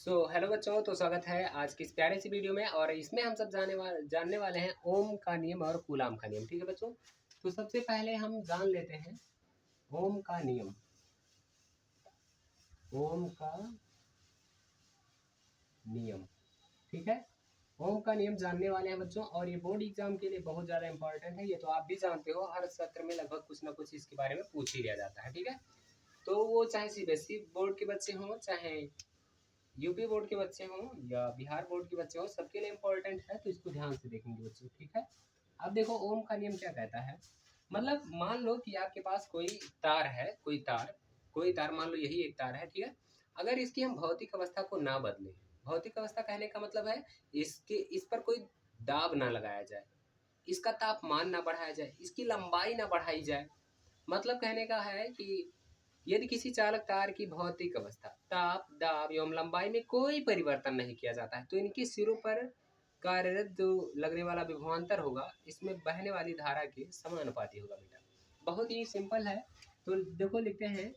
Hello बच्चों, तो स्वागत है आज की इस प्यारे सी वीडियो में। और इसमें हम सब जानने वाले हैं ओम का नियम और कूलाम का नियम। ठीक है बच्चों, तो सबसे पहले हम जान लेते हैं ओम का नियम। ओम का नियम, ठीक है। ओम का नियम जानने वाले हैं बच्चों, और ये बोर्ड एग्जाम के लिए बहुत ज़्यादा इंपॉर्टेंट है। ये तो आप भी जानते हो, हर सत्र में लगभग कुछ ना कुछ इसके बारे में पूछ ही लिया जाता है। ठीक है, तो वो चाहे सीबीएसई बोर्ड के बच्चे हों, चाहे यूपी बोर्ड के बच्चे हों या बिहार बोर्ड के बच्चे हों, सबके लिए इम्पोर्टेंट है। तो इसको ध्यान से देखेंगे बच्चों, ठीक है। अब देखो ओम का नियम क्या कहता है। मतलब मान लो कि आपके पास कोई तार है, कोई तार मान लो यही एक तार है, ठीक है। अगर इसकी हम भौतिक अवस्था को ना बदलें, भौतिक अवस्था कहने का मतलब है इस पर कोई दाब ना लगाया जाए, इसका तापमान ना बढ़ाया जाए, इसकी लंबाई ना बढ़ाई जाए। मतलब कहने का है कि यदि किसी चालक तार की भौतिक अवस्था, ताप, दाब एवं लंबाई में कोई परिवर्तन नहीं किया जाता है, तो इनके सिरों पर कार्यरत जो लगने वाला विभवांतर होगा, इसमें बहने वाली धारा के समानुपाती होगा बेटा। बहुत ही सिंपल है। तो देखो लिखते हैं,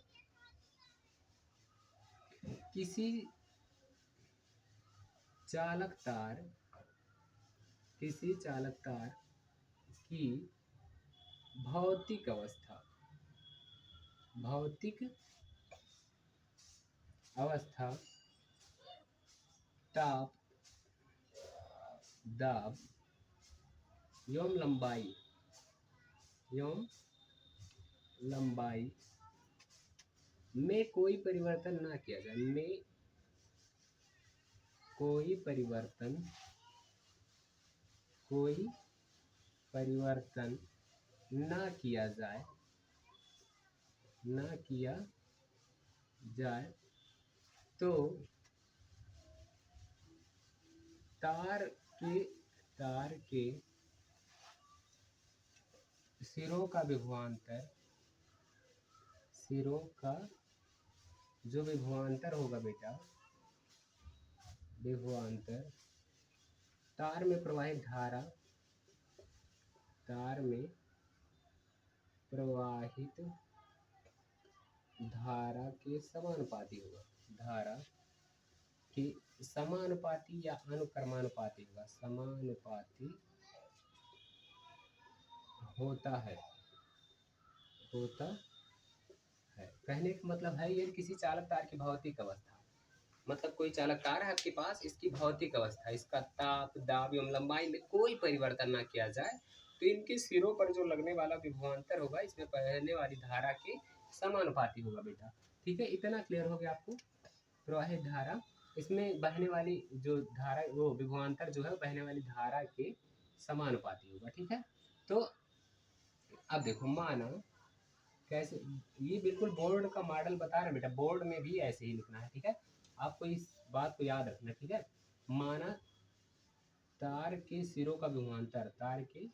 किसी चालक तार किसी चालक तार की भौतिक अवस्था भौतिक अवस्था, ताप, दाब एवं लंबाई में कोई परिवर्तन ना किया जाए, में कोई परिवर्तन ना किया जाए, तो तार के सिरों का जो विभवांतर होगा बेटा, विभवांतर तार में प्रवाहित धारा के समानुपाती होगा, धारा के समानुपाती या अनुक्रमानुपाती होगा, समानुपाती होता है। कहने का मतलब है, ये किसी चालक तार की भौतिक अवस्था, मतलब कोई चालक तार है आपके पास, इसकी भौतिक अवस्था, इसका ताप, दाब एवं लंबाई में कोई परिवर्तन ना किया जाए, तो इनके सिरों पर जो लगने वाला विभवांतर होगा, इसमें बहने वाली धारा के समानुपाती होगा बेटा। ठीक है, इतना क्लियर हो गया आपको। प्रवाहित धारा, इसमें बहने वाली जो धारा, वो विभवांतर जो है बहने वाली धारा के समानुपाती होगा। ठीक है, तो अब देखो माना कैसे, ये बिल्कुल बोर्ड का मॉडल बता रहे हैं बेटा, बोर्ड में भी ऐसे ही लिखना है। ठीक है, आपको इस बात को याद रखना। ठीक है, माना तार के सिरों का विभवांतर, तार के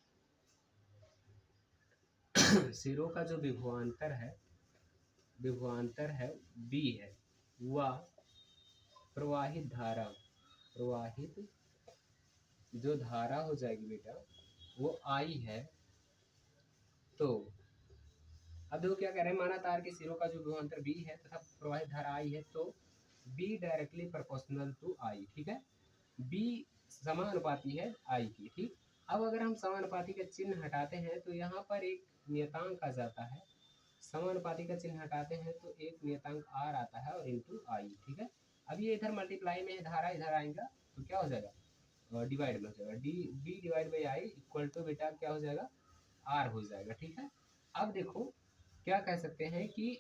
सिरों का जो विभवांतर है बी है, वह प्रवाहित जो धारा हो जाएगी बेटा, वो आई है। तो अब देखो क्या कह रहे हैं, माना तार के सिरों का जो विभवांतर बी है तथा प्रवाहित धारा आई है, तो बी डायरेक्टली प्रोपोर्शनल टू आई। ठीक है, बी समानुपाती है आई की। ठीक, अब अगर हम समानुपाती का चिन्ह हटाते हैं तो यहाँ पर एक नियतांक आ जाता है, समानुपाती का चिन्ह हटाते हैं तो एक नियतांक आर आता है और इंटू आई। ठीक है, अब ये इधर मल्टीप्लाई में है, धारा इधर आएगा तो क्या हो जाएगा, डिवाइड में हो जाएगा, B divide by I equal to beta क्या हो जाएगा, आर हो जाएगा। ठीक है, अब देखो क्या कह सकते हैं कि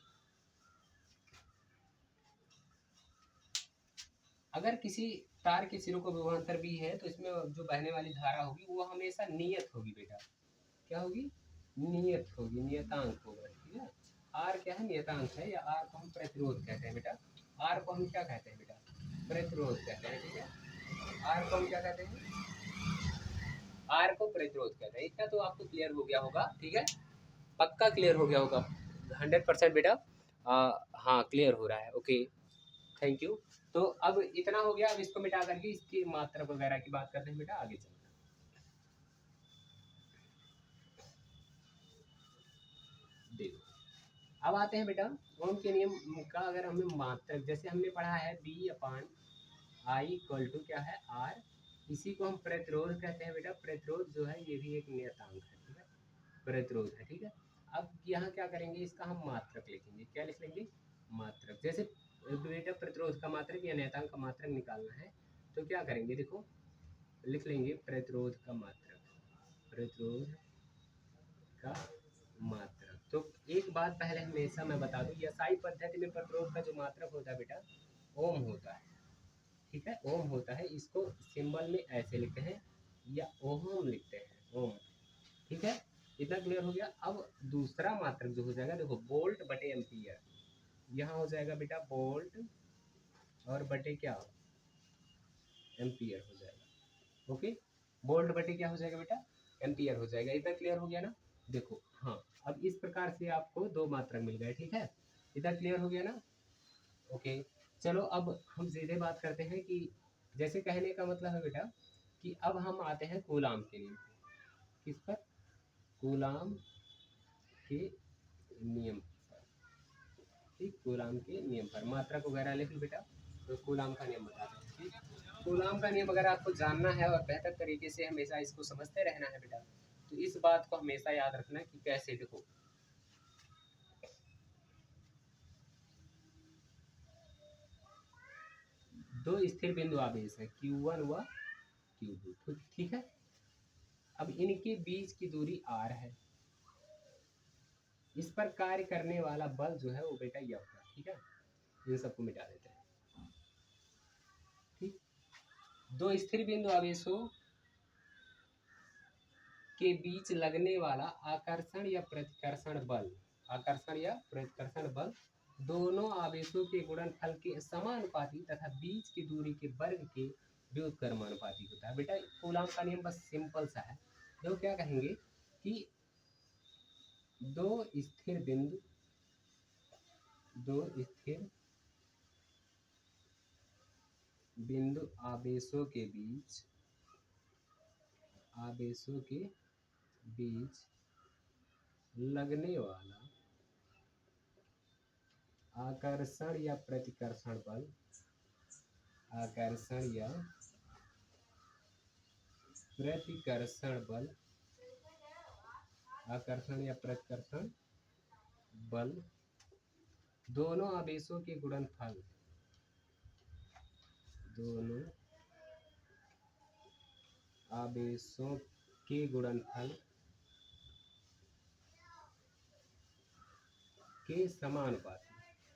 अगर किसी तार के सिरों को विभवांतर भी है, तो इसमें जो बहने वाली धारा होगी वो हमेशा नियत होगी बेटा। क्या होगी, नियत होगी, नियतांक होगा। ठीक है, आर क्या है, नियतांक है, या आर को हम प्रतिरोध कहते हैं बेटा। आर को हम क्या कहते हैं बेटा, प्रतिरोध कहते हैं। ठीक है, आर को हम क्या कहते हैं, आर को प्रतिरोध कहते हैं। इतना तो आपको क्लियर हो गया होगा। ठीक है, पक्का क्लियर हो गया होगा, 100% बेटा। हाँ क्लियर हो रहा है, ओके, थैंक यू। तो अब इतना हो गया, अब इसको मिटा करके इसकी मात्रा वगैरह की बात करते हैं बेटा, आगे चलते हैं। देखो अब आते हैं बेटा ओम के नियम का। अगर हमें मात्रक, जैसे हमने पढ़ा है B upon I equal to क्या है R, इसी को हम प्रतिरोध कहते हैं बेटा। प्रतिरोध जो है ये भी एक नियतांक है, ठीक है, प्रतिरोध है, ठीक है। अब यहाँ क्या करेंगे, इसका हम मात्रक लिखेंगे। क्या लिख लेंगे, मात्रक। जैसे बेटा प्रतिरोध का मात्रक या नियतांक का मात्रक निकालना है तो क्या करेंगे, देखो लिख लेंगे प्रतिरोध का मात्रक, प्रतिरोध का मात्रक। तो एक बात पहले हमेशा मैं बता दूं, एसआई पद्धति में प्रतिरोध का जो मात्रक होता है बेटा ओम होता है, ठीक है, ओम होता है। इसको सिंबल में ऐसे लिखते हैं या ओम लिखते हैं, ओम, ठीक है। इतना क्लियर हो गया। अब दूसरा मात्रक जो हो जाएगा, देखो वोल्ट बटे एम्पियर, यहाँ हो जाएगा बेटा वोल्ट और बटे क्या, एम्पियर हो जाएगा। ओके, वोल्ट बटे क्या हो जाएगा बेटा, एम्पियर हो जाएगा। इतना क्लियर हो गया ना। देखो हाँ, अब इस प्रकार से आपको दो मात्रक मिल गए, ठीक है। इतना क्लियर हो गया ना। ओके, चलो अब हम सीधे बात करते हैं कि जैसे कहने का मतलब है बेटा कि अब हम आते हैं कूलाम के नियम पे। किस पर, कूलाम के नियम पर, ठीक, कूलाम के नियम पर। मात्रक वगैरह लिख लो बेटा, तो कूलाम का नियम बता दें, ठीक। कूलाम का नियम अगर आपको जानना है और बेहतर तरीके से हमेशा इसको समझते रहना है बेटा, तो इस बात को हमेशा याद रखना कि कैसे, देखो दो स्थिर बिंदु आवेश है Q1 व Q2, ठीक है। अब इनके बीच की दूरी r है। इस पर कार्य करने वाला बल जो है वो बेटा F है, ठीक है। इन सबको मिटा देते हैं, ठीक। दो स्थिर बिंदु आवेशों के बीच लगने वाला आकर्षण या प्रतिकर्षण बल, आकर्षण या प्रतिकर्षण बल दोनों आवेशों के गुणनफल के समानुपाती तथा बीच की दूरी के वर्ग के व्युत्क्रमानुपाती होता है। बेटा कूलाम का नियम बस सिंपल सा है। देखो क्या कहेंगे कि दो स्थिर बिंदु, दो स्थिर बिंदु आवेशों के बीच, आवेशों के बीच लगने वाला आकर्षण या प्रतिकर्षण बल, आकर्षण या प्रतिकर्षण बल, आकर्षण या प्रतिकर्षण बल दोनों आवेशों के गुणनफल, दोनों आवेशों के गुणनफल के समानुपाती,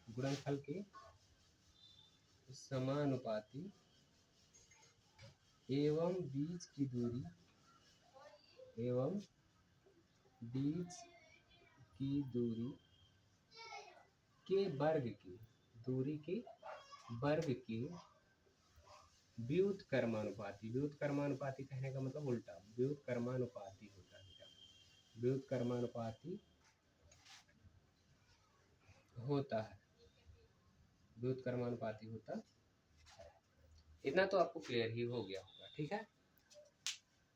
गुणनफल के समानुपाती एवं बीच की दूरी, एवं बीच की दूरी के वर्ग की, दूरी के वर्ग के व्युत्क्रमानुपाती, व्युत्क्रमानुपाती कहने का मतलब उल्टा, व्युत्क्रमानुपाती होता है, व्युत्क्रमानुपाती होता है, व्युत्क्रमानुपाती होता है। इतना तो आपको क्लियर ही हो गया होगा, ठीक है।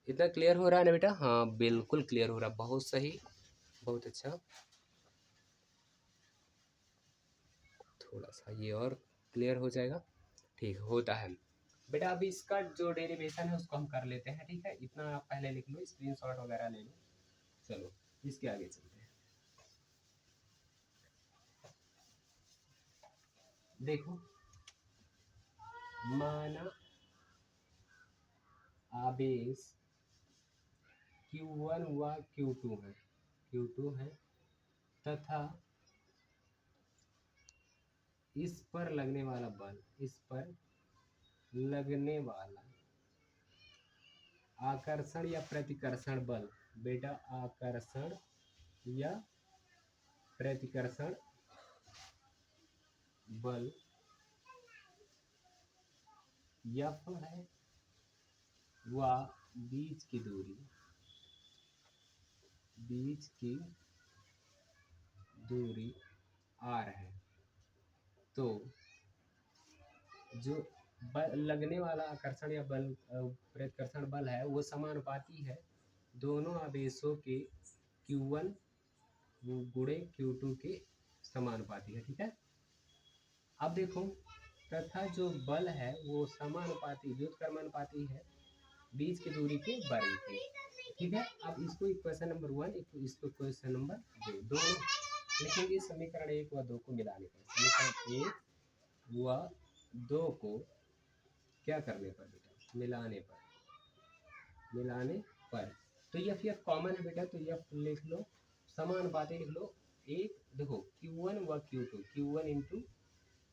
इतना क्लियर हो रहा है ना बेटा, हाँ बिल्कुल क्लियर हो रहा है, बहुत सही, बहुत अच्छा। थोड़ा सा ये और क्लियर हो जाएगा, ठीक होता है बेटा। अभी इसका जो डेरिवेशन है उसको हम कर लेते हैं, ठीक है। इतना आप पहले लिख लो, स्क्रीनशॉट वगैरह ले लो। चलो इसके आगे चलते हैं। देखो माना आवेश Q1 व Q2 है, Q2 है तथा इस पर लगने वाला बल, इस पर लगने वाला आकर्षण या प्रतिकर्षण बल, बेटा आकर्षण या प्रतिकर्षण बल F है व बीच की दूरी, बीच की दूरी r है। तो जो लगने वाला आकर्षण या बल प्रतिकर्षण बल है वो समानुपाती है दोनों आवेशों के Q1 गुणे Q2 के समानुपाती है, ठीक है। अब देखो तथा जो बल है वो समानुपाती व्युत्क्रमानुपाती है बीच की दूरी के वर्ग के। ठीक है, अब इसको इक्वेशन नंबर 1, इसको इक्वेशन नंबर 2 दोनों लिखेंगे। समीकरण 1 व 2 को मिलाने पर, समीकरण 1 व 2 को क्या करने पर बेटा, मिलाने पर तो ये फिर कॉमन है बेटा, तो ये लिख लो समानुपाती लिख लो। एक देखो Q1 व Q2, Q1 इंटू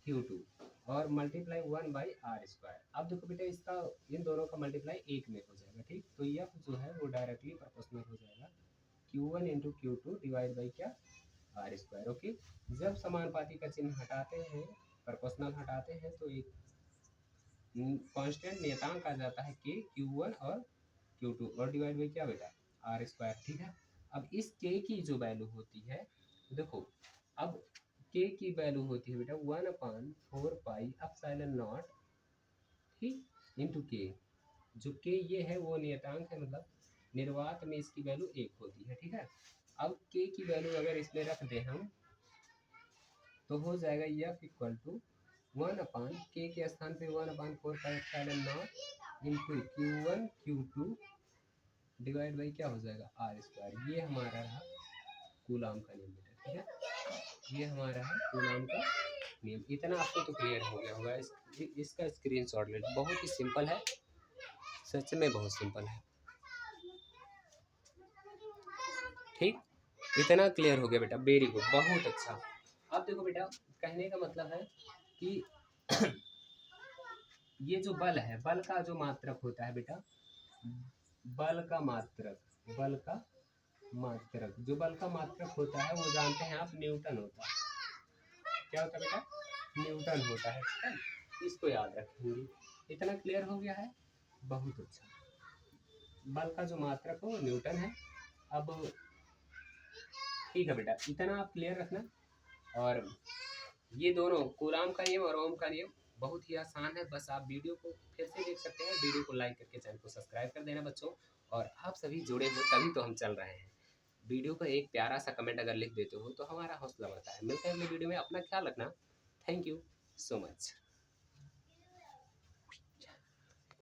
Q2 और मल्टीप्लाई 1/r²। अब देखो बेटा इसका इन दोनों का मल्टीप्लाई 1 में हो जाएगा। ठीक, तो यह जो है वो डायरेक्टली प्रोपोर्शनल हो जाएगा Q1 into Q2 divide by क्या, r²। ओके, जब समानुपाती का चिन्ह हटाते हैं, प्रोपोर्शनल हटाते हैं, तो एक कांस्टेंट नियतांक आ जाता है k, Q1 और Q2 और डिवाइड बाई क्या बेटा, r²। ठीक है, अब इस k की जो वैल्यू होती है, देखो अब k की वैल्यू होती है बेटा 1/4πε0 ठीक इंटू k। जो k ये है वो नियतांक है, मतलब निर्वात में इसकी वैल्यू 1 होती है। ठीक है, अब k की वैल्यू अगर इसमें रख दें हम तो हो जाएगा f इक्वल टू 1/k के स्थान पे 1/4πε0 into Q1 Q2 divide by क्या हो जाएगा, r²। ये हमारा रहा कूलाम का नियम बेटा। ठीक है, ये हमारा है कूलाम का नियम। इतना आपको तो क्लियर हो गया होगा। इसका स्क्रीनशॉट ले, बहुत ही सिंपल है, सच में बहुत सिंपल है। ठीक, इतना क्लियर हो गया बेटा, वेरी गुड, बहुत अच्छा। अब देखो बेटा, कहने का मतलब है कि ये जो बल है, बल का जो मात्रक होता है बेटा, बल का मात्रक जो बल का मात्रक होता है वो जानते हैं आप, न्यूटन होता है। क्या होता है बेटा, न्यूटन होता है। ठीक है, इसको याद रखेंगे। इतना क्लियर हो गया है, बहुत अच्छा। बल का जो मात्रक हो वो न्यूटन है। अब ठीक है बेटा, इतना आप क्लियर रखना। और ये दोनों कूलाम का नियम और ओम का नियम बहुत ही आसान है। बस आप वीडियो को फिर से देख सकते हैं, वीडियो को लाइक करके चैनल को सब्सक्राइब कर देना बच्चों। और आप सभी जुड़े हो तभी तो हम चल रहे हैं। वीडियो को एक प्यारा सा कमेंट अगर लिख देते हो तो हमारा हौसला बढ़ता है। मिलते हैं अगले वीडियो में, अपना ख्याल रखना। Thank you so much.